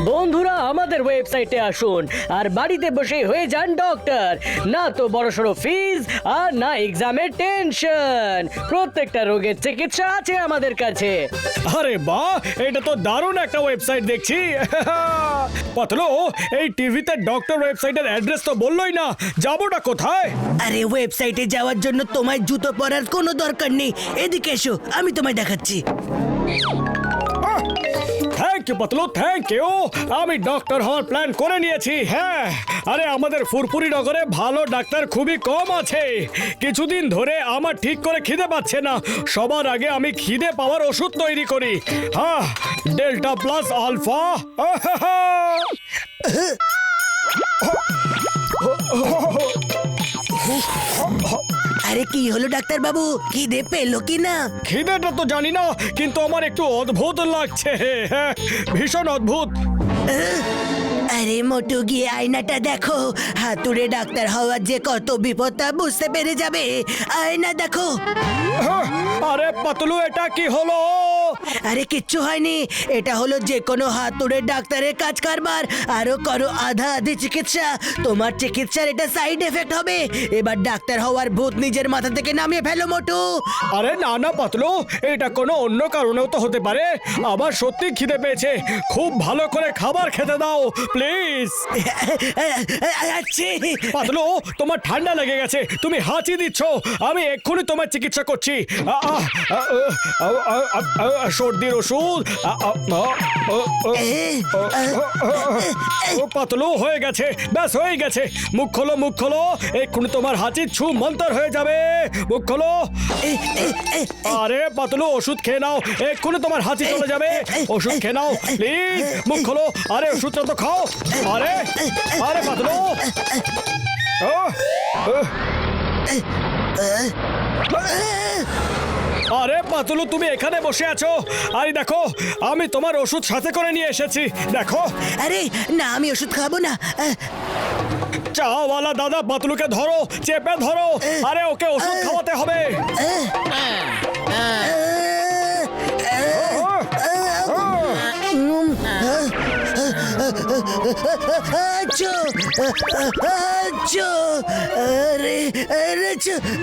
বন্ধুরা আমাদের ওয়েবসাইটে আসুন আর বাড়িতে বসে হয়ে যান ডক্টর। না তো বড়সড় ফিজ আর না এক্সামের টেনশন, প্রত্যেকটা রোগের চিকিৎসা আছে আমাদের কাছে। আরে বাহ, এটা তো দারুণ একটা ওয়েবসাইট দেখছি। পাতলু, এই টিভিতে ডক্টর ওয়েবসাইটের অ্যাড্রেস তো বললোই না, যাবোটা কোথায়? আরে ওয়েবসাইটে যাওয়ার জন্য তোমায় জুতো পরার কোনো দরকার নেই, এদিকে এসো আমি তোমায় দেখাচ্ছি। Thank you Patlu, thank you. আমি ডক্টর হওয়ার প্ল্যান করে নিয়েছি। হ্যাঁ, আরে আমাদের ফুরফুরি নগরে ভালো ডাক্তার খুবই কম আছে। কিছুদিন ধরে আমার ঠিক করে খিদে পাচ্ছে না। সবার আগে আমি খিদে পাওয়ার ওষুধ তৈরি করি। হ্যাঁ, ডেল্টা প্লাস আলফা। আরে কি হলো ডাক্তার বাবু, খিদে পেলো কি না? খিদেটা তো জানি না, কিন্তু আমার একটু অদ্ভুত লাগছে। হ্যাঁ, ভীষণ অদ্ভুত। আরে মোটু, গিয়ে আয়নাটা দেখো। হাতুড়ে ডাক্তার হওয়ার যে কত বিপদ তা বুঝতে পেরে যাবে। আয়না দেখো। আরে পাতলু, এটা কি হলো? আরে কিচ্ছু হয়নি, এটা হলো যে কোনো হাতুড়ে ডাক্তারের কাজ কারবার। আরো করো আধা আধি চিকিৎসা, তোমার চিকিৎসার এটা সাইড এফেক্ট হবে। এবার ডাক্তার হওয়ার ভূত নিজের মাথা থেকে নামিয়ে ফেলো মোটু। আরে না না পাতলু, এটা কোনো অন্য কারণেও তো হতে পারে। আবার সত্যি খিদে পেয়েছে, খুব ভালো করে খাবার খেতে দাও প্লিজ। আচ্ছা পাতলু, তোমার ঠান্ডা লেগে গেছে, তুমি হাঁচি দিচ্ছ। আমি এক্ষুনি তোমার চিকিৎসা করছি। সর্দির ওষুধ। পাতলু, হয়ে গেছে, ব্যাস হয়ে গেছে। মুখ খোলো, মুখ খোলো, এক্ষুনি তোমার হাঁচির ছু মন্তর হয়ে যাবে। মুখ খোলো। আরে পাতলু, ওষুধ খেয়ে নাও, এক্ষুনি তোমার হাঁচি চলে যাবে। ওষুধ খেয়ে নাও প্লিজ, মুখ খোলো। আরে ওষুধটা তো খাও। আরে আরে পাতলু। আরে পাতলু, তুমি এখানে বসে আছো। আরে দেখো, আমি তোমার ওষুধ সাথে করে নিয়ে এসেছি, দেখো। আরে না, আমি ওষুধ খাবো না। চাওয়ালা দাদা, পাতলুকে ধরো, চেপে ধরো। আরে ওকে ওষুধ খাওয়াতে হবে।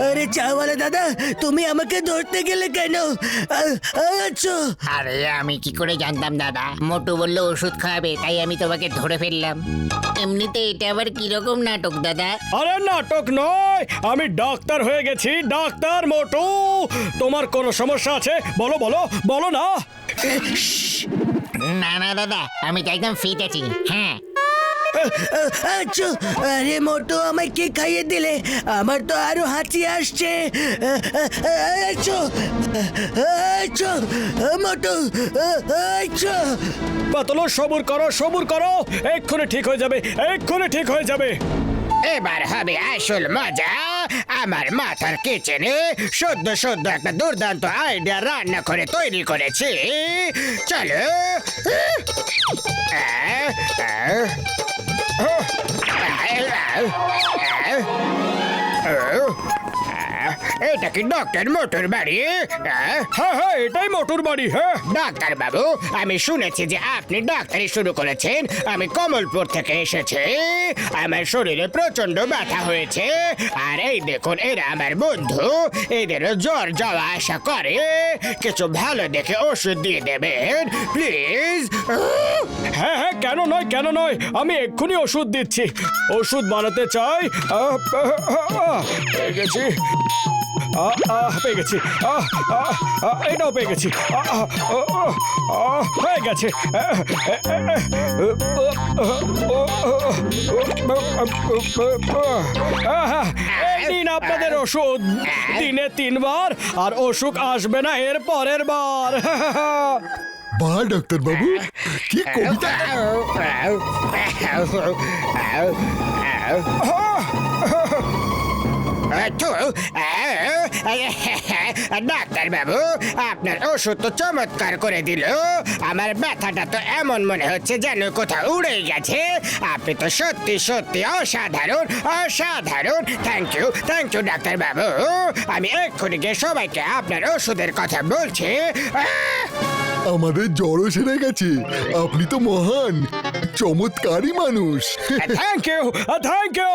আরে চাওয়ালা দাদা, তুমি আমাকে ধরতে গেলে কেন? আরে আমি কি করে জানতাম দাদা? মোটু বললো ওষুধ খাওয়াবে, তাই আমি তোমাকে ধরে ফেললাম। এমনিতে এটা আবার কিরকম নাটক দাদা? আরে নাটক নয়, আমি ডাক্তার হয়ে গেছি, ডাক্তার মোটু। তোমার কোনো সমস্যা আছে? বলো বলো বলো না। না না দাদা, আমি তো একদম ফিট আছি। হ্যাঁ। আরে মোটু, আমায় কি খাইয়ে দিলে? আমার তো আরো হাঁচি আসছে। মোটু, পাতলু, সবুর করো, সবুর করো, এক্ষুনি ঠিক হয়ে যাবে, এক্ষুনি ঠিক হয়ে যাবে। এবার হবে আসল মজা। আমার মাথার কিচেনে সদ্য সদ্য একটা দুর্দান্ত আইডিয়া রান্না করে তৈরি করেছি। চলো। এটা কি ডক্টর মোটুর বাড়ি? হ্যাঁ হ্যাঁ, এটাই মোটুর বাড়ি। হ্যাঁ ডাক্তার বাবু, আমি শুনেছি যে আপনি ডাক্তারি শুরু করেছেন। আমি কমলপুর থেকে এসেছি। আমার শরীরে প্রচন্ড ব্যথা হয়েছে। আর এই দেখুন, এরা আমার বন্ধু, এদেরও জ্বর যাওয়া আসা করে। কিছু ভালো দেখে ওষুধ দিয়ে দেবেন প্লিজ। হ্যাঁ হ্যাঁ, কেন নয়, কেন নয়, আমি এক্ষুনি ওষুধ দিচ্ছি। ওষুধ বানাতে চাই। পেয়ে গেছি, পেয়ে গেছি, এটাও পেয়ে গেছি, হয়ে গেছে। এই নিন আপনাদের ওষুধ, দিনে 3 বার, আর অসুখ আসবে না এর পরের বার। বাহ ডাক্তার বাবু, কি কবিতা! ডাক্তার বাবু, আপনার ওষুধ তো চমৎকার করে দিল। আমার ব্যথাটা তো এমন মনে হচ্ছে যেন কোথাও উড়ে গেছে। আপনি তো সত্যি সত্যি অসাধারণ, অসাধারণ। থ্যাংক ইউ ডাক্তার বাবু। আমি এক্ষুনি গিয়ে সবাইকে আপনার ওষুধের কথা বলছি। আমাদের জ্বরও সেরে গেছে। আপনি তো মহান, চমৎকারী মানুষ। Thank you, thank you.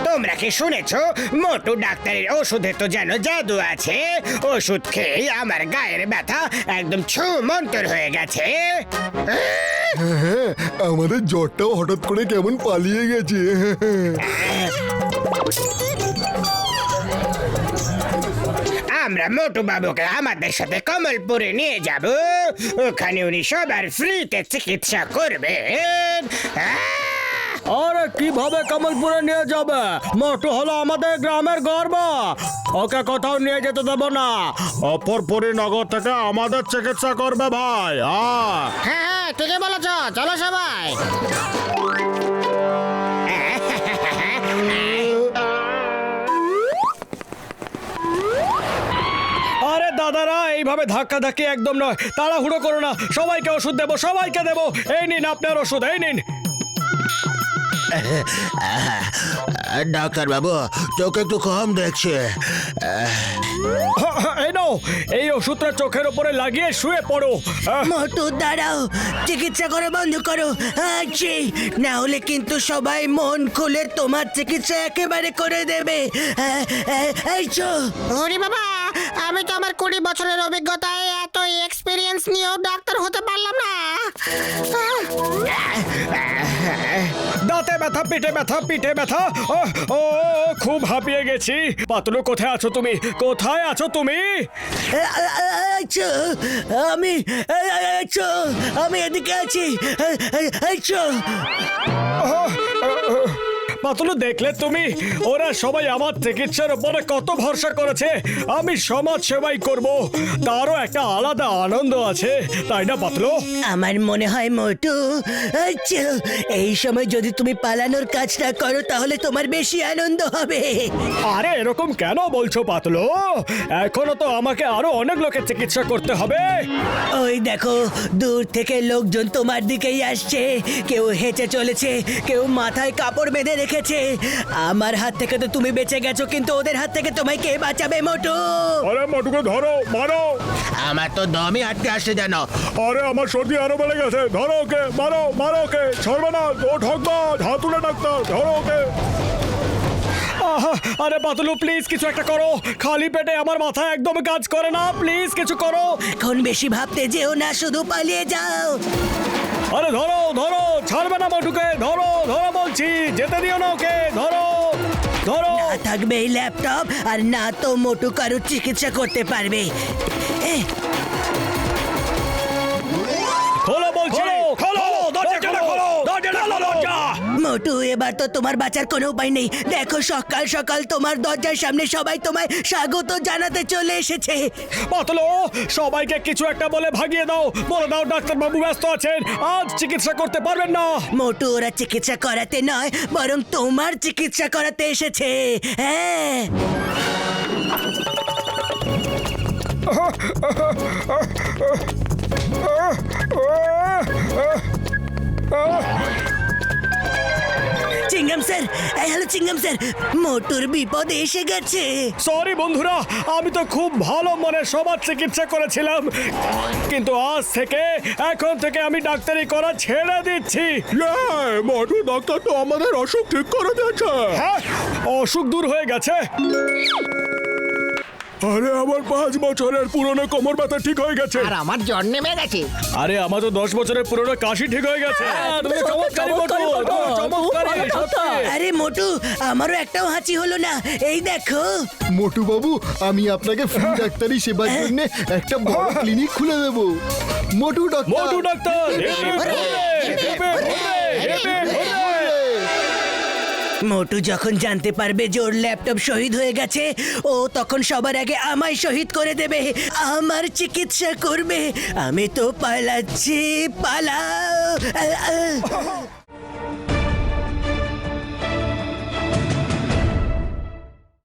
তোমরা কি শুনেছ? মোটু ডাক্তারের ওষুধে তো যেন জাদু আছে। ওষুধ খেয়ে আমার গায়ের ব্যথা একদম ছু মন্তর হয়ে গেছে। হ্যাঁ, আমাদের জ্বরটাও হঠাৎ করে কেমন পালিয়ে গেছে। আমরা মোটু বাবুকে আমাদের সাথে কমলপুরে নিয়ে যাব। ওখানে উনি সবার ফ্রিতে চিকিৎসা করবেন। আরে কিভাবে কমলপুরে নিয়ে যাবে? মোটু হলো আমাদের গ্রামের গর্ব। ওকে কোথাও নিয়ে যেতে দেবো না। অপরপুরি নগর থেকে আমাদের চিকিৎসা করবে ভাই। হ্যাঁ, ঠিকই বলেছ। চলো সবাই। আরে দাদারা, এইভাবে ধাক্কা ধাক্কি একদম নয়। তাড়াহুড়ো করো না। সবাইকে ওষুধ দেবো, সবাইকে দেবো। এই নিন আপনার ওষুধ, এই নিন। ডাক্তার বাবু, চোখে একটু কম দেখছে। এই নাও, এই ওষুধটা চোখের উপরে লাগিয়ে শুয়ে পড়ো। মোটু দাঁড়াও, চিকিৎসা করে বন্ধ করো। আচ্ছা, না হলে কিন্তু সবাই মন খুলে তোমার চিকিৎসা একেবারে করে দেবে। এই চো। ওরে বাবা, আমি তো আমার 20 বছরের অভিজ্ঞতায় এত এক্সপিরিয়েন্স নিয়েও ডাক্তার হতে পারলাম না। দাঁতে ব্যথা, পেটে ব্যথা, পিঠে ব্যথা। ও খুব হাঁপিয়ে গেছি। পাতলু, কোথায় আছো তুমি? কোথায় আছো তুমি? আমি এদিকে আছি। পাতলু, দেখলে তুমি? ওরা সবাই আমার চিকিৎসার উপরে কত ভরসা করেছে। আমি সমাজ সেবাই করব, তারও একটা আলাদা আনন্দ আছে, তাই না পাতলু? আমার মনে হয় মোটু, আচ্ছা, এই সময় যদি তুমি পালানোর কাজটা করো তাহলে তোমার বেশি আনন্দ হবে। আরে এরকম কেন বলছো পাতলু? এখনো তো আমাকে আরো অনেক লোকের চিকিৎসা করতে হবে। ওই দেখো, দূর থেকে লোকজন তোমার দিকেই আসছে। কেউ হেঁটে চলেছে, কেউ মাথায় কাপড় বেঁধে রেখেছে। আমার হাত থেকে তো তুমি বেঁচে গেছো, কিন্তু ওদের হাত থেকে তোমায় কে বাঁচাবে মোটু? আরে মোটুকে ধরো, মারো। আমার তো দমই আটকে আসছে যেন। আরে আমার সর্দি আরো বেড়ে গেছে। ধরো ওকে, মারো, মারো ওকে, ছাড়বে না। ও ঠকবাজ, হাতুড়ে ডাক্তার, ধরো ওকে। আরে পাতলু, প্লিজ কিছু একটা করো। খালি পেটে আমার মাথা একদম কাজ করে না। প্লিজ কিছু করো। এখন বেশি ভাবতে যেও না, শুধু পালিয়ে যাও। আরে ধরো, ধরো, ছাড়বে না মোটুকে। ধরো, ধরো বলছি, যেতে দিও না ওকে। ধরো, ধরো। না থাকবে এই ল্যাপটপ, আর না তো মোটু কারুর চিকিৎসা করতে পারবে। খোলো বলছি, খোলো, দরজাটা খোলো, দরজাটা খোলো। মোটু, এবার তো তোমার বাঁচার কোনো উপায় নেই। দেখো, সকাল সকাল তোমার দরজার সামনে সবাই তোমায় স্বাগত জানাতে চলে এসেছে। পাতলু, সবাইকে কিছু একটা বলে ভাগিয়ে দাও। বলে দাও ডাক্তার বাবু ব্যস্ত আছেন, আজ চিকিৎসা করতে পারবেন না। মোটু, ওরা চিকিৎসা করাতে নয়, বরং তোমার চিকিৎসা করাতে এসেছে। হ্যাঁ, চিঙ্গাম স্যার, হ্যালো চিঙ্গাম স্যার, মোটুর বিপদ এসে গেছে। সরি বন্ধুরা, আমি তো খুব ভালো মনে সবার চিকিৎসা করেছিলাম, কিন্তু আজ থেকে, এখন থেকে আমি ডাক্তারি করা ছেড়ে দিচ্ছি। মোটু ডাক্তার তো আমাদের অসুখ ঠিক করে দিয়েছে। হ্যাঁ, অসুখ দূর হয়ে গেছে। আরে আমার 5 বছরের পুরনো কোমর ব্যথা ঠিক হয়ে গেছে। আর আমার জ্বর নেমে গেছে। আরে আমার তো 10 বছরের পুরনো কাশি ঠিক হয়ে গেছে। তুমি চমৎকারী মোটু, চমৎকারী, সত্যি। আরে মোটু, আমারও একটাও হাঁচি হলো না, এই দেখো। মোটু বাবু, আমি আপনাকে ফ্রি ডাক্তারি সেবার জন্য একটা বড় ক্লিনিক খুলে দেব। মোটু ডাক্তার, মোটু ডাক্তার, হেপে, হেপে, হেপে, হেপে, হেপে। মোটু যখন জানতে পারবে যে ওর ল্যাপটপ শহীদ হয়ে গেছে, ও তখন সবার আগে আমায় শহীদ করে দেবে, আমার চিকিৎসা করবে। আমি তো পালাচ্ছি, পালাও।